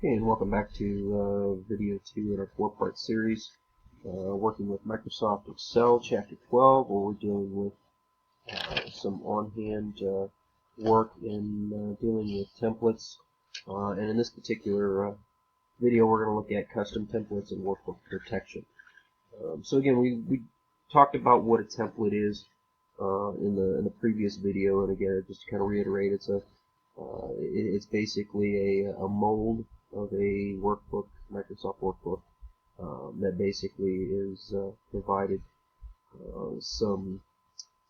Hey, and welcome back to video 2 in our 4-part series, working with Microsoft Excel, Chapter 12, where we're dealing with some on-hand work in dealing with templates. And in this particular video, we're going to look at custom templates and workbook protection. So again, we talked about what a template is in the previous video, and again, just to kind of reiterate, it's basically a mold of a workbook, Microsoft workbook, that basically is provided some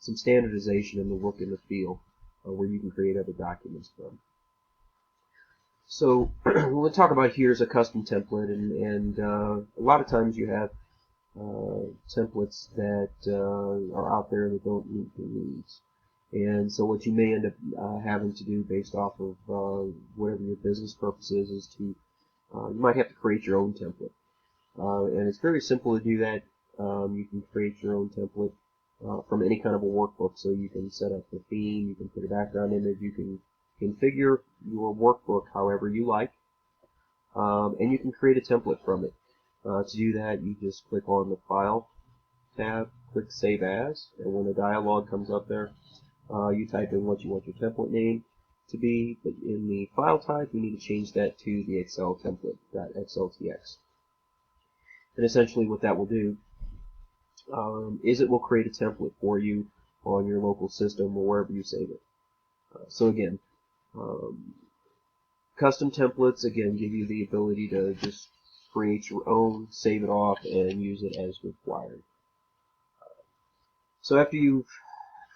standardization in the look and the feel where you can create other documents from. So what we'll talk about here is a custom template, and a lot of times you have templates that are out there that don't meet your needs. And so what you may end up having to do based off of whatever your business purpose is to, you might have to create your own template. And it's very simple to do that. You can create your own template from any kind of a workbook. So you can set up the theme, you can put a background image, you can configure your workbook however you like, and you can create a template from it. To do that, you just click on the File tab, click Save As, and when a dialog comes up there, you type in what you want your template name to be, but in the file type you need to change that to the Excel template, .xltx. And essentially what that will do is it will create a template for you on your local system or wherever you save it. So again, custom templates again give you the ability to just create your own, save it off, and use it as required. So after you've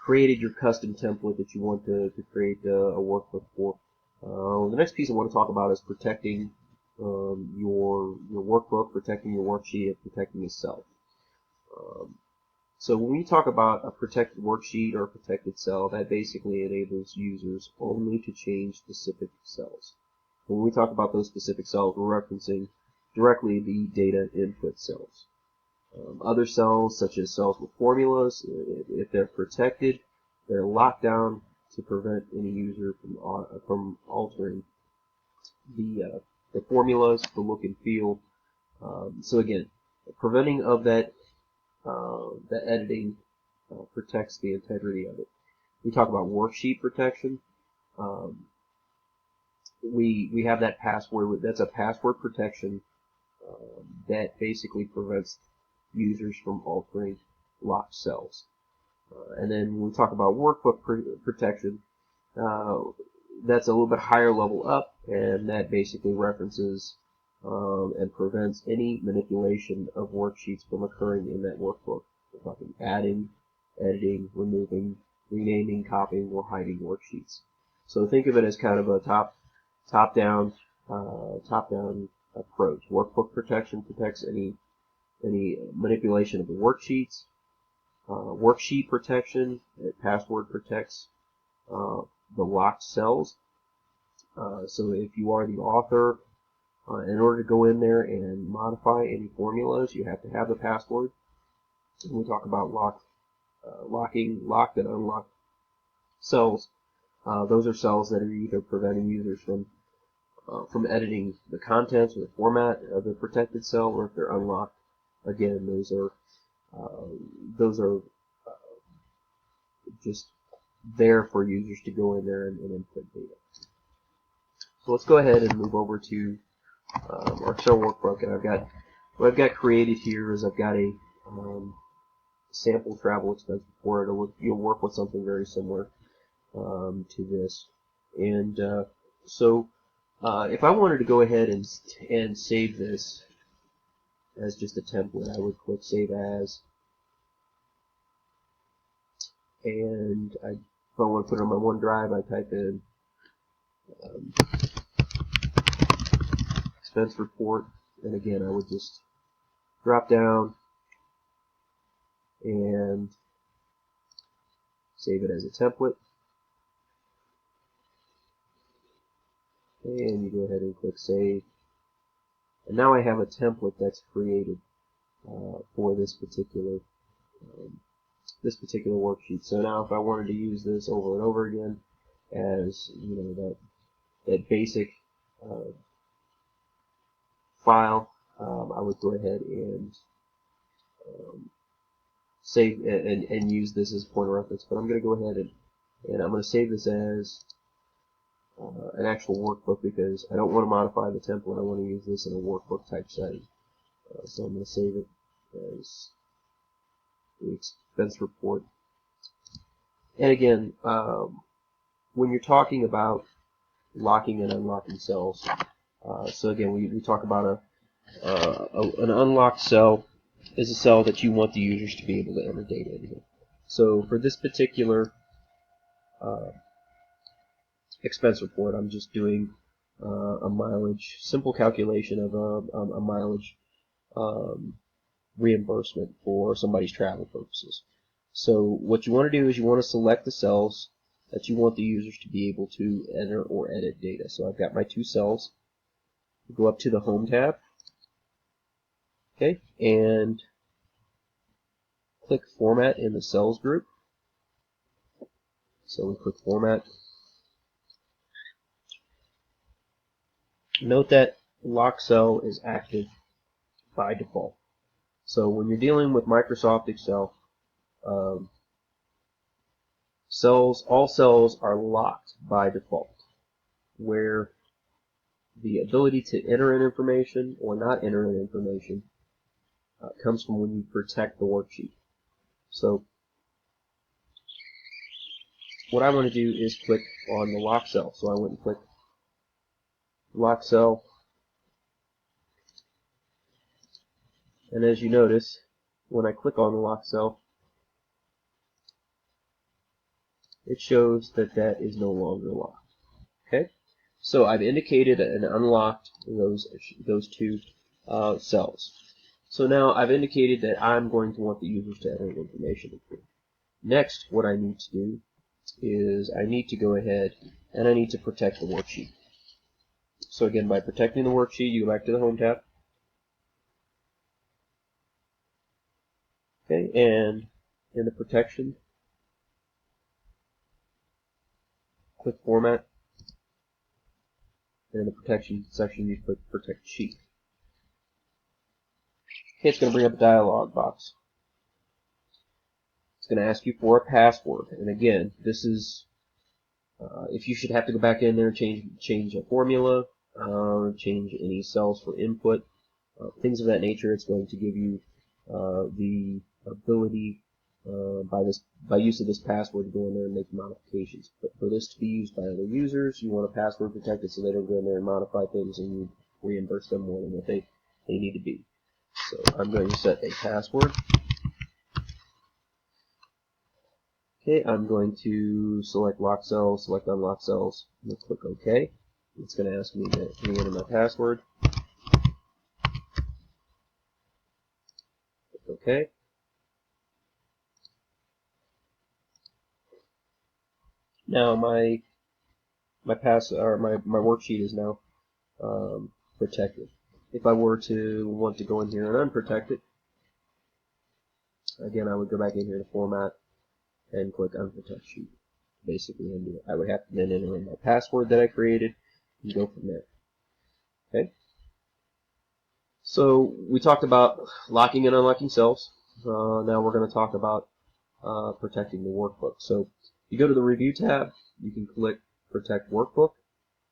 created your custom template that you want to create a workbook for, the next piece I want to talk about is protecting your workbook, protecting your worksheet, and protecting yourself. So when we talk about a protected worksheet or a protected cell, that basically enables users only to change specific cells. When we talk about those specific cells, we're referencing directly the data input cells. Other cells, such as cells with formulas, if they're protected, they're locked down to prevent any user from altering the formulas, the look and feel. So again, preventing of that editing protects the integrity of it. We talk about worksheet protection. We have that password. That's a password protection that basically prevents users from altering locked cells. And then when we talk about workbook protection, that's a little bit higher level up, and that basically references and prevents any manipulation of worksheets from occurring in that workbook. We're talking adding, editing, removing, renaming, copying, or hiding worksheets. So think of it as kind of a top-down approach. Workbook protection protects any manipulation of the worksheets. Worksheet protection, password protects the locked cells. So if you are the author, in order to go in there and modify any formulas, you have to have the password. When we talk about locked and unlocked cells, those are cells that are either preventing users from editing the contents or the format of the protected cell, or if they're unlocked, again, those are just there for users to go in there and input data. So let's go ahead and move over to our Excel workbook, and what I've got created here is I've got a sample travel expense report. You'll work with something very similar to this, and so if I wanted to go ahead and save this as just a template, I would click Save As, and if I want to put it on my OneDrive, I type in expense report, and again I would just drop down and save it as a template, and you go ahead and click Save, and now I have a template that's created for this particular worksheet. So now if I wanted to use this over and over again as that basic file, I would go ahead and save and use this as a point of reference. But I'm going to go ahead and I'm going to save this as an actual workbook because I don't want to modify the template. I want to use this in a workbook type setting. So I'm going to save it as the expense report. And again, when you're talking about locking and unlocking cells, so again, we talk about an unlocked cell is a cell that you want the users to be able to enter data into. So for this particular expense report, I'm just doing a mileage, simple calculation of a mileage reimbursement for somebody's travel purposes. So what you want to do is you want to select the cells that you want the users to be able to enter or edit data. So I've got my two cells. Go up to the Home tab, okay, and click Format in the Cells group. So we click Format. Note that Lock Cell is active by default. So when you're dealing with Microsoft Excel, all cells are locked by default, where the ability to enter in information or not enter in information comes from when you protect the worksheet. So what I want to do is click on the lock cell. So I went and clicked lock cell, and as you notice, when I click on the lock cell, it shows that that is no longer locked. Okay, so I've indicated and unlocked those two cells. So now I've indicated that I'm going to want the users to enter information in here. Next, what I need to do is I need to go ahead and I need to protect the worksheet. So again, by protecting the worksheet, you go back to the Home tab. Okay, and in the protection, click Format, and in the protection section, you click Protect Sheet. Okay, it's going to bring up a dialog box. It's going to ask you for a password, and again, this is if you should have to go back in there and change a formula, change any cells for input, things of that nature. It's going to give you the ability by use of this password to go in there and make modifications. But for this to be used by other users, you want a password protected so they don't go in there and modify things and you reimburse them more than what they need to be. So I'm going to set a password. Okay, I'm going to select lock cells, select unlock cells, and click OK. It's going to ask me to re-enter my password. Click OK. Now my worksheet is now protected. If I were to want to go in here and unprotect it, again I would go back in here to Format and click Unprotect Sheet. Basically undo it. I would have to then enter in my password that I created and go from there. Okay. So we talked about locking and unlocking cells. Now we're going to talk about protecting the workbook. So you go to the Review tab, you can click Protect Workbook.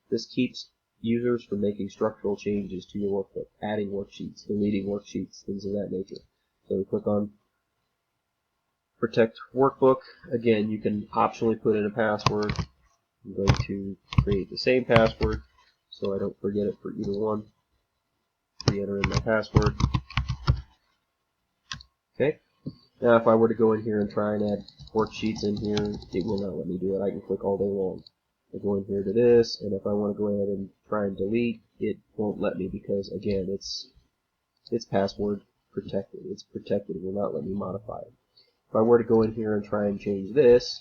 This keeps users from making structural changes to your workbook, adding worksheets, deleting worksheets, things of that nature. So we click on Protect Workbook. Again, you can optionally put in a password. I'm going to create the same password so I don't forget it for either one. Re-enter in my password. Okay. Now if I were to go in here and try and add worksheets in here, it will not let me do it. I can click all day long. I go in here to this, and if I want to go ahead and try and delete, it won't let me because again it's password protected. It's protected. It will not let me modify it. If I were to go in here and try and change this,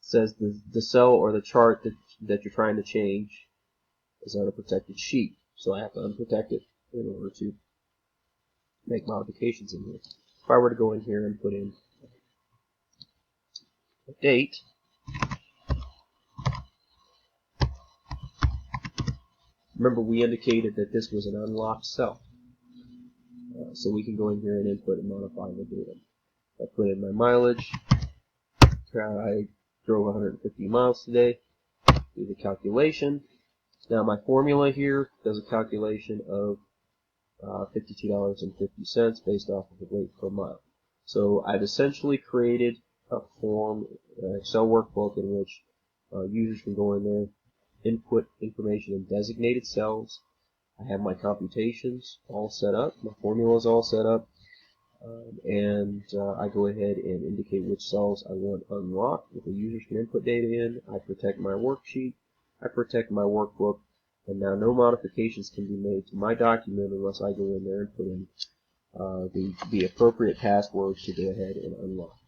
it says the cell or the chart that you're trying to change is on a protected sheet. So I have to unprotect it in order to make modifications in here. If I were to go in here and put in a date, Remember, we indicated that this was an unlocked cell. So we can go in here and input and modify the data. I put in my mileage. I drove 150 miles today. Do the calculation. Now my formula here does a calculation of $52.50 based off of the weight per mile. So I've essentially created a form, an Excel workbook in which users can go in there, input information in designated cells. I have my computations all set up, my formula is all set up, and I go ahead and indicate which cells I want unlocked that the users can input data in. I protect my worksheet, I protect my workbook, and now no modifications can be made to my document unless I go in there and put in the appropriate password to go ahead and unlock.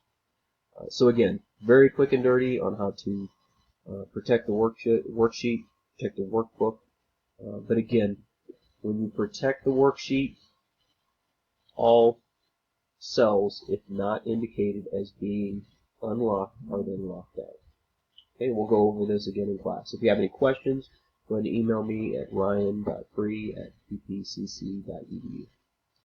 So again, very quick and dirty on how to protect the worksheet, protect the workbook. But again, when you protect the worksheet, all cells, if not indicated as being unlocked, are then locked out. Okay, we'll go over this again in class. If you have any questions, go ahead and email me at ryan.free@ppcc.edu.